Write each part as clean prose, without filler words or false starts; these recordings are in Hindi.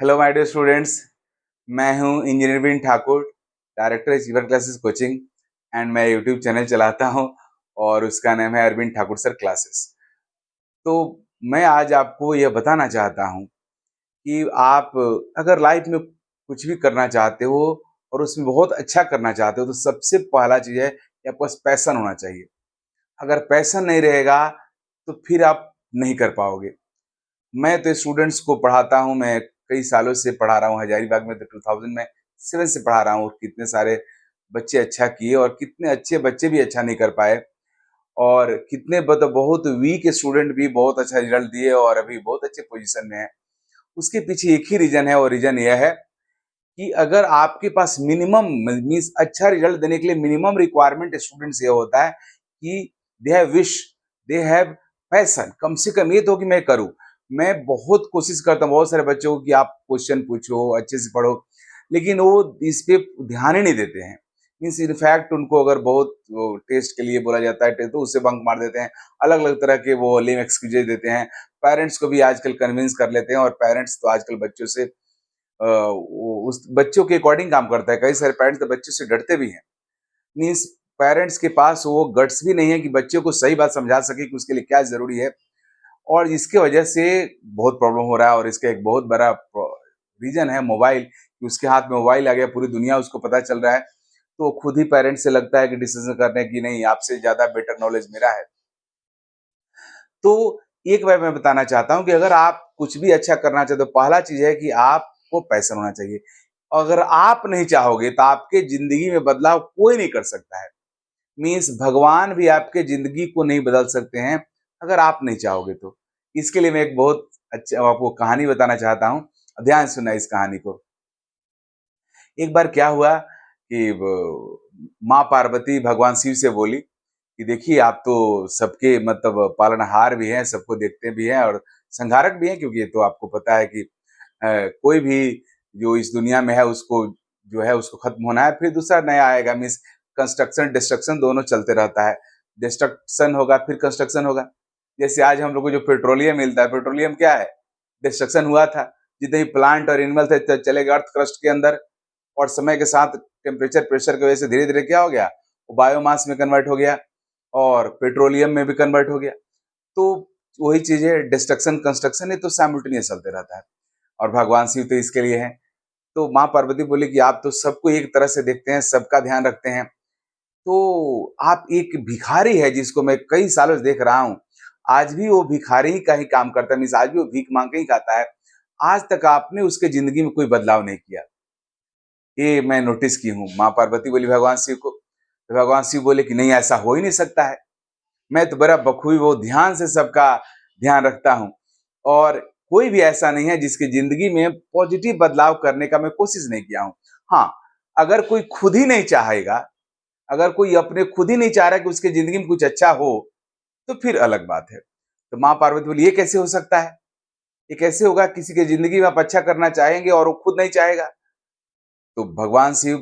Hello my dear students. मैं हूं engineer Vin Thakur, director achiever classes coaching and मैं यूट्यूब चैनल चलाता हूं और उसका नाम है अरविंद ठाकुर सर क्लासेस। तो मैं आज आपको यह बताना चाहता हूं कि आप अगर लाइफ में कुछ भी करना चाहते हो और उसमें बहुत अच्छा करना चाहते हो तो सबसे पहला चीज़ है कि आपके पास पैशन होना चाहिए। अगर पैशन नहीं रहेगा तो फिर आप नहीं कर पाओगे। मैं तो स्टूडेंट्स को पढ़ाता हूँ, मैं कई सालों से पढ़ा रहा हूँ हजारीबाग में, तो 2000 में 7 से पढ़ा रहा हूँ और कितने सारे बच्चे अच्छा किए और कितने अच्छे बच्चे भी अच्छा नहीं कर पाए और कितने बहुत वीक स्टूडेंट भी बहुत अच्छा रिजल्ट दिए और अभी बहुत अच्छे पोजीशन में है। उसके पीछे एक ही रीजन है और रीजन यह है कि अगर आपके पास मिनिमम मीन्स अच्छा रिजल्ट देने के लिए मिनिमम रिक्वायरमेंट स्टूडेंट से होता है कि they have wish, they have passion. कम से कम ये तो कि मैं करूं। मैं बहुत कोशिश करता हूँ बहुत सारे बच्चों को कि आप क्वेश्चन पूछो, अच्छे से पढ़ो, लेकिन वो इस पे ध्यान ही नहीं देते हैं। मीन्स इनफैक्ट उनको अगर बहुत टेस्ट के लिए बोला जाता है तो उससे बंक मार देते हैं। अलग अलग तरह के वो लेम एक्सक्यूजेज देते हैं। पेरेंट्स को भी आजकल कन्विंस कर लेते हैं और पेरेंट्स तो आजकल बच्चों से उस बच्चों के अकॉर्डिंग काम करता है। कई सारे पेरेंट्स तो बच्चों से डरते भी हैं। मीन्स पेरेंट्स के पास वो गट्स भी नहीं है कि बच्चों को सही बात समझा सके कि उसके लिए क्या जरूरी है, और इसके वजह से बहुत प्रॉब्लम हो रहा है। और इसका एक बहुत बड़ा रीजन है मोबाइल, कि उसके हाथ में मोबाइल आ गया, पूरी दुनिया उसको पता चल रहा है, तो खुद ही पेरेंट्स से लगता है कि डिसीजन करने की नहीं, आपसे ज्यादा बेटर नॉलेज मेरा है। तो एक बार मैं बताना चाहता हूँ कि अगर आप कुछ भी अच्छा करना चाहते हो, पहला चीज है कि आपको पैशन होना चाहिए। अगर आप नहीं चाहोगे तो आपके जिंदगी में बदलाव कोई नहीं कर सकता है। मीन्स भगवान भी आपके जिंदगी को नहीं बदल सकते हैं अगर आप नहीं चाहोगे तो। इसके लिए मैं एक बहुत अच्छा आपको कहानी बताना चाहता हूँ। ध्यान सुनना इस कहानी को। एक बार क्या हुआ कि माँ पार्वती भगवान शिव से बोली कि देखिए, आप तो सबके मतलब पालनहार भी हैं, सबको देखते भी हैं और संहारक भी हैं, क्योंकि ये तो आपको पता है कि कोई भी जो इस दुनिया में है उसको जो है उसको खत्म होना है, फिर दूसरा नया आएगा। मीन्स कंस्ट्रक्शन डिस्ट्रक्शन दोनों चलते रहता है। डिस्ट्रक्शन होगा फिर कंस्ट्रक्शन होगा। जैसे आज हम लोग को जो पेट्रोलियम मिलता है, पेट्रोलियम क्या है? डिस्ट्रक्शन हुआ था। जितने भी प्लांट और एनिमल थे चले गए अर्थ क्रस्ट के अंदर, और समय के साथ टेम्परेचर प्रेशर की वजह से धीरे धीरे क्या हो गया, वो बायोमास में कन्वर्ट हो गया और पेट्रोलियम में भी कन्वर्ट हो गया। तो वही चीज है, डिस्ट्रक्शन कंस्ट्रक्शन, ये तो साइमल्टेनियस चलते रहता है। और भगवान शिव तो इसके लिए है। तो माँ पार्वती बोली कि आप तो सबको एक तरह से देखते हैं, सबका ध्यान रखते हैं, तो आप एक भिखारी है जिसको मैं कई सालों से देख रहा हूँ, आज भी वो भिखारी ही का ही काम करता है, मीन्स आज भी वो भीख मांग के ही खाता है। आज तक आपने उसके जिंदगी में कोई बदलाव नहीं किया, ये मैं नोटिस की हूँ। माँ पार्वती बोली भगवान शिव को, तो भगवान शिव बोले कि नहीं, ऐसा हो ही नहीं सकता है। मैं तो बड़ा बखूबी बहुत ध्यान से सबका ध्यान रखता हूँ और कोई भी ऐसा नहीं है जिसकी जिंदगी में पॉजिटिव बदलाव करने का मैं कोशिश नहीं किया हूँ। हाँ, अगर कोई खुद ही नहीं चाहेगा, अगर कोई अपने खुद ही नहीं चाह रहा कि उसके जिंदगी में कुछ अच्छा हो, तो फिर अलग बात है। तो माँ पार्वती बोली ये कैसे हो सकता है? ये कैसे होगा किसी की जिंदगी में आप अच्छा करना चाहेंगे और वो खुद नहीं चाहेगा? तो भगवान शिव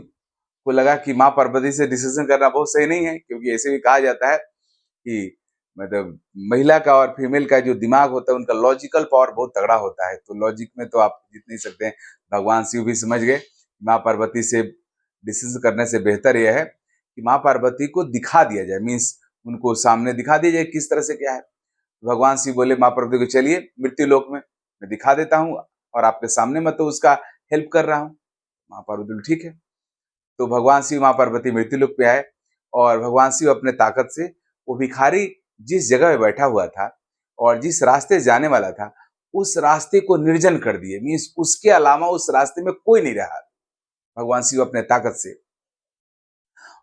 को लगा कि माँ पार्वती से डिसीजन करना बहुत सही नहीं है, क्योंकि ऐसे भी कहा जाता है कि मतलब महिला का और फीमेल का जो दिमाग होता है उनका लॉजिकल पावर बहुत तगड़ा होता है। तो लॉजिक में तो आप जीत नहीं सकते हैं। भगवान शिव भी समझ गए माँ पार्वती से डिसीजन करने से बेहतर यह है कि माँ पार्वती को दिखा दिया जाए, मीन्स उनको सामने दिखा दिया जाए किस तरह से क्या है। तो भगवान शिव बोले माँ पार्वती को, चलिए मृत्यु लोक में मैं दिखा देता हूँ और आपके सामने मैं तो उसका हेल्प कर रहा हूँ। माँ पार्वती बोली ठीक है। तो भगवान शिव माँ पार्वती मृत्यु लोक पे आए और भगवान शिव अपने ताकत से वो भिखारी जिस जगह पे बैठा हुआ था और जिस रास्ते जाने वाला था उस रास्ते को निर्जन कर दिए। मीन्स उसके अलावा उस रास्ते में कोई नहीं रहा। भगवान शिव अपने ताकत से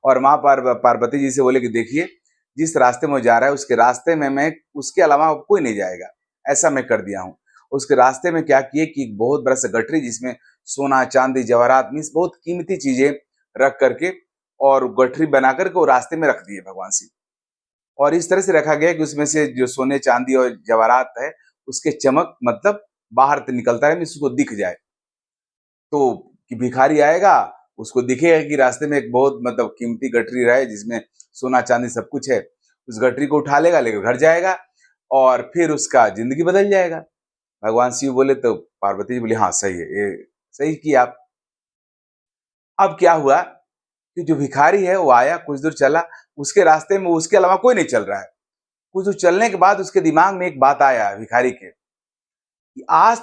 और माँ पार्वती जी से बोले कि देखिए, जिस रास्ते में वो जा रहा है उसके रास्ते में मैं उसके अलावा अब कोई नहीं जाएगा, ऐसा मैं कर दिया हूँ। उसके रास्ते में क्या किए कि एक बहुत बड़ा सा गठरी जिसमें सोना चांदी जवाहरात मीन्स बहुत कीमती चीजें रख करके और गठरी बना करके वो रास्ते में रख दिए भगवान शिव। और इस तरह से रखा गया कि उसमें से जो सोने चांदी और जवाहरात है उसके चमक मतलब बाहर निकलता है, मीन्स उसको दिख जाए। तो कि भिखारी आएगा, उसको दिखेगा कि रास्ते में एक बहुत मतलब कीमती गठरी है जिसमें सोना चांदी सब कुछ है। उस गठरी को उठा लेगा, लेकर घर जाएगा और फिर उसका जिंदगी बदल जाएगा। भगवान शिव बोले तो पार्वती जी बोली हाँ सही है, ये सही किया आप। अब क्या हुआ कि जो भिखारी है वो आया, कुछ दूर चला, उसके रास्ते में उसके अलावा कोई नहीं चल रहा है। कुछ दूर चलने के बाद उसके दिमाग में एक बात आया भिखारी के, कि आज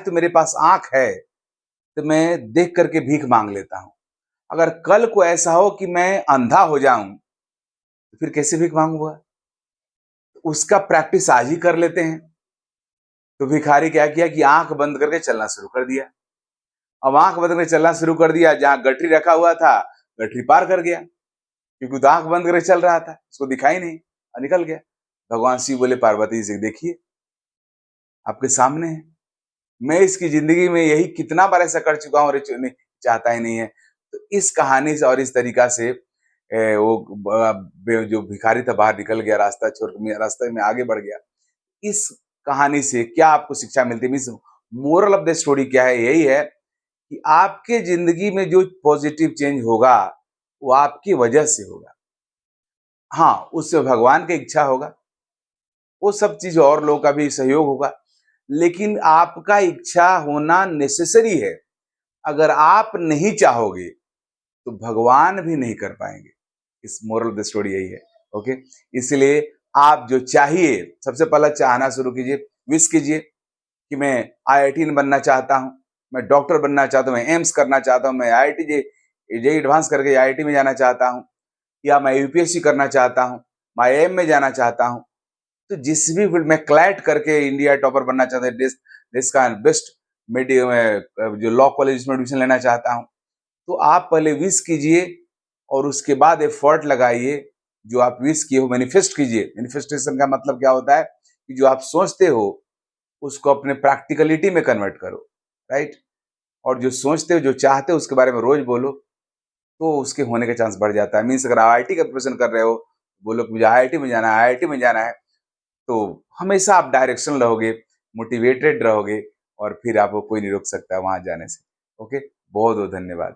तो मेरे पास आँख है, तो मैं देख करके भीख माँग लेता हूँ। अगर कल को ऐसा हो कि मैं अंधा हो जाऊँ, तो फिर कैसे भीख माँगूँगा? उसका प्रैक्टिस आज ही कर लेते हैं। तो भिखारी क्या किया कि आँख बंद करके चलना शुरू कर दिया। अब आँख बंद करके चलना शुरू कर दिया, जहाँ गठरी रखा हुआ था, गठरी पार कर गया, क्योंकि वो तो आँख बंद करके चल रहा था, उसको दिखाई नहीं और निकल गया। भगवान शिव बोले पार्वती जी से, देखिए, आपके सामने है। मैं इसकी ज़िंदगी में यही कितना बार ऐसा कर चुका हूँ और ये नहीं चाहता ही नहीं है। तो इस कहानी से और इस तरीक़ा से वो जो भिखारी था बाहर निकल गया, रास्ता छोड़ के रास्ते में आगे बढ़ गया। इस कहानी से क्या आपको शिक्षा मिलती है? Means moral of the story क्या है? यही है कि आपके ज़िंदगी में जो पॉज़िटिव चेंज होगा, वो आपकी वजह से होगा। हाँ, उससे भगवान की इच्छा होगा, वो सब चीज़ और लोगों का भी सहयोग होगा, लेकिन आपका इच्छा होना नेसेसरी है। अगर आप नहीं चाहोगे, तो भगवान भी नहीं कर पाएँगे। इस मोरल ऑफ द स्टोरी यही है, ओके? इसलिए आप जो चाहिए, सबसे पहला चाहना शुरू कीजिए, विश कीजिए कि मैं आईआईटीएन बनना चाहता हूँ, मैं डॉक्टर बनना चाहता हूँ, मैं एम्स करना चाहता हूँ, मैं आईआईटी जेईई एडवांस करके आईआईटी में जाना चाहता हूँ, या मैं यूपीएससी करना चाहता हूँ, मैं आईआईएम में जाना चाहता हूँ। तो जिस भी फील्ड में क्लैट करके इंडिया टॉपर बनना चाहता है, देश का बेस्ट जो लॉ कॉलेज में एडमिशन लेना चाहता हूँ, तो आप पहले विश कीजिए और उसके बाद एफर्ट लगाइए। जो आप विश किए हो मैनिफेस्ट कीजिए। मैनिफेस्टेशन का मतलब क्या होता है कि जो आप सोचते हो उसको अपने प्रैक्टिकलिटी में कन्वर्ट करो, राइट? और जो सोचते हो, जो चाहते हो, उसके बारे में रोज बोलो, तो उसके होने का चांस बढ़ जाता है। मीन्स अगर आईआईटी का प्रिपरेशन कर रहे हो, बोलो कि मुझे आईआईटी में जाना है, आईआईटी में जाना है, तो हमेशा आप डायरेक्शन रहोगे, मोटिवेटेड रहोगे और फिर आपको कोई नहीं रोक सकता वहां जाने से। ओके, बहुत बहुत धन्यवाद।